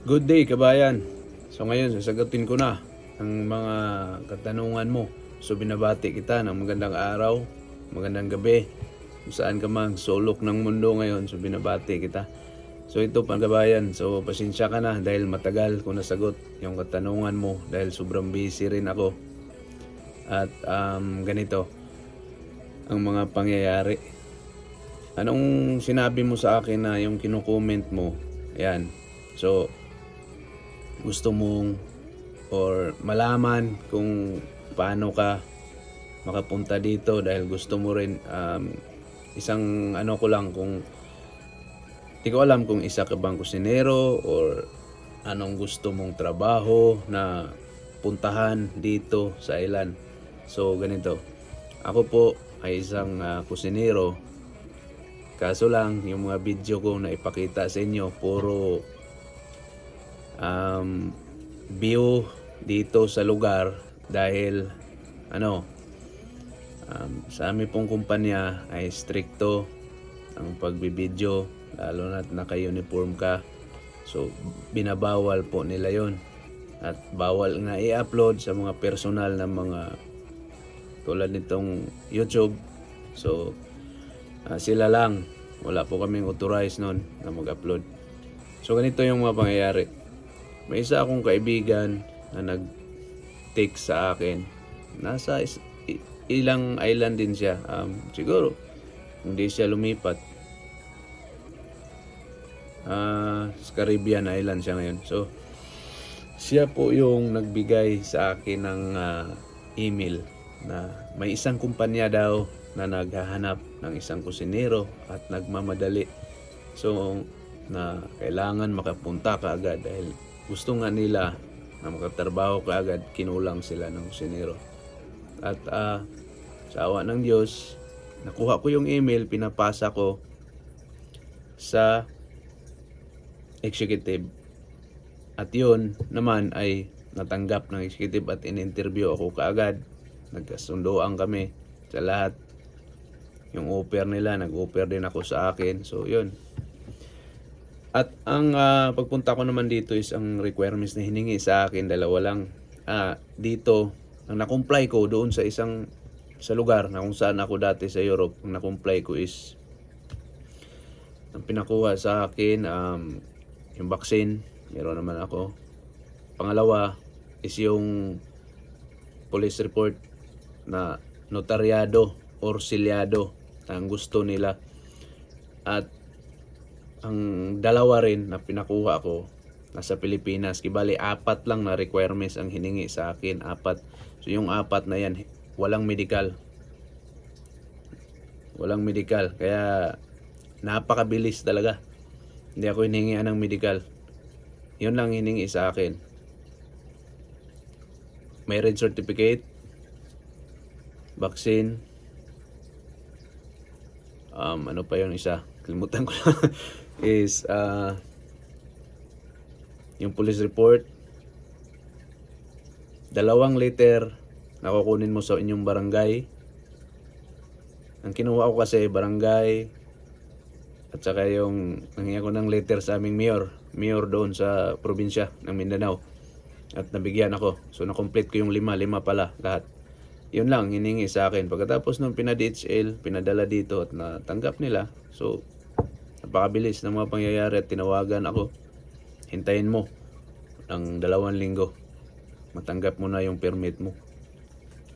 Good day, kabayan. So ngayon, sasagutin ko na ang mga katanungan mo. So binabati kita ng magandang araw, magandang gabi, kung saan ka mang sulok ng mundo ngayon. So binabati kita. So ito pa kabayan, so pasensya ka na dahil matagal ko nasagot yung katanungan mo dahil sobrang busy rin ako. At ganito ang mga pangyayari. Anong sinabi mo sa akin na yung kinukomment mo? Ayan. So, gusto mong or malaman kung paano ka makapunta dito dahil gusto mo rin isang ano ko lang kung di ko alam kung isa ka bang kusinero or anong gusto mong trabaho na puntahan dito sa island. So ganito, ako po ay isang kusinero, kaso lang yung mga video ko na ipakita sa inyo puro view dito sa lugar dahil sa amin pong kumpanya ay stricto ang pagbibideo, lalo na naka-uniform ka. So binabawal po nila yon at bawal na i-upload sa mga personal na mga tulad nitong YouTube. So sila lang, wala po kaming authorized nun na mag-upload. So ganito yung mga pangyayari. May isa akong kaibigan na nag-text sa akin. Nasa ilang island din siya. Siguro, hindi siya lumipat. Sa Caribbean Island siya ngayon. So, siya po yung nagbigay sa akin ng email na may isang kumpanya daw na naghahanap ng isang kusinero at nagmamadali. So, na kailangan makapunta ka agad dahil gusto nga nila na makatrabaho ka agad, kinulang sila ng kusinero. At sa awa ng Diyos, nakuha ko yung email, pinapasa ko sa executive. At yun naman ay natanggap ng executive at in-interview ako kaagad. Nagkasundoan kami sa lahat. Yung offer nila, nag-offer din ako sa akin. So yun. At ang pagpunta ko naman dito is ang requirements na hiningi sa akin, dalawa lang. Dito, ang na-comply ko doon sa lugar na kung saan ako dati sa Europe, ang na-comply ko is ang pinakuha sa akin yung vaccine, meron naman ako. Pangalawa is yung police report na notaryado or silyado ang gusto nila. At ang dalawa rin na pinakuha ko nasa Pilipinas, kibali 4 lang na requirements ang hiningi sa akin, 4. So yung 4 na yan, walang medical, kaya napakabilis talaga. Hindi ako hiningian ng medical, yun lang hiningi sa akin. Marriage certificate, vaccine, ano pa yung isa, kalimutan ko lang is yung police report, 2 letter na kukunin mo sa inyong barangay. Ang kinuha ko kasi barangay at saka yung nangyay ko ng letter sa aming mayor doon sa probinsya ng Mindanao at nabigyan ako. So na-complete ko yung 5 pala lahat. Yun lang hiningi sa akin. Pagkatapos nung pinadhl, pinadala dito at natanggap nila. So napakabilis ng mga pangyayari at tinawagan ako. Hintayin mo ng 2 linggo, matanggap mo na yung permit mo.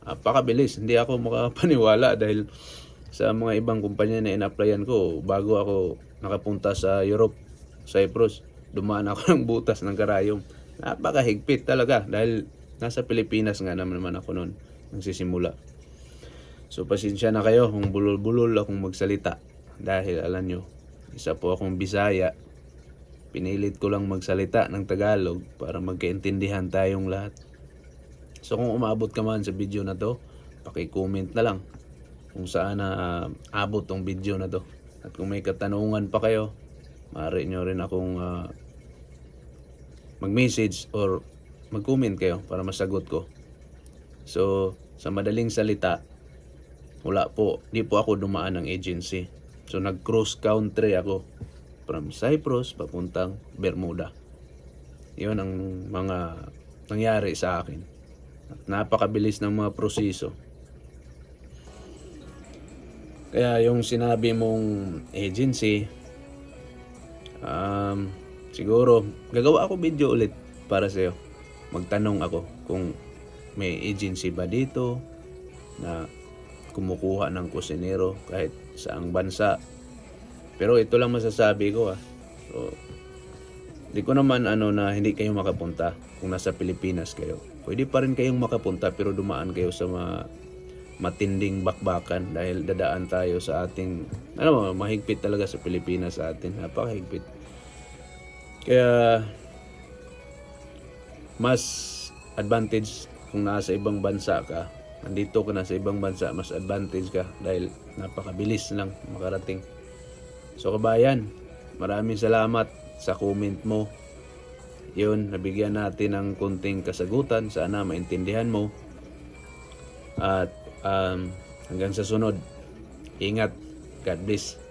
Napakabilis, hindi ako makapaniwala dahil sa mga ibang kumpanya na in-applyan ko, bago ako nakapunta sa Europe, Cyprus, dumaan ako ng butas ng karayom. Napakahigpit talaga dahil nasa Pilipinas nga naman ako noon nagsisimula. So pasensya na kayo kung bulol-bulol akong magsalita dahil alam nyo, isa po akong Bisaya. Pinilit ko lang magsalita ng Tagalog para magkaintindihan tayong lahat. So kung umabot ka man sa video na to, paki-comment na lang kung saan na abot tong video na to. At kung may katanungan pa kayo, maaari nyo rin akong mag-message or mag-comment kayo para masagot ko. So sa madaling salita, di po ako dumaan ng agency. So nag-cross country ako from Cyprus papuntang Bermuda. Yun ang mga nangyari sa akin. At napakabilis ng mga proseso. Kaya yung sinabi mong agency, siguro gagawa ako video ulit para sa'yo. Magtanong ako kung may agency ba dito na kumukuha ng kusinero kahit saang bansa. Pero ito lang masasabi ko So, di ko naman na hindi kayo makapunta kung nasa Pilipinas kayo. Pwede pa rin kayong makapunta pero dumaan kayo sa matinding bakbakan dahil dadaan tayo sa ating mahigpit talaga sa Pilipinas sa atin. Napakahigpit. Kaya mas advantage kung nasa ibang bansa ka. Nandito ka na sa ibang bansa, mas advantage ka dahil napakabilis lang makarating. So kabayan, maraming salamat sa comment mo. Yun, nabigyan natin ng konting kasagutan. Sana maintindihan mo. At hanggang sa sunod, ingat. God bless.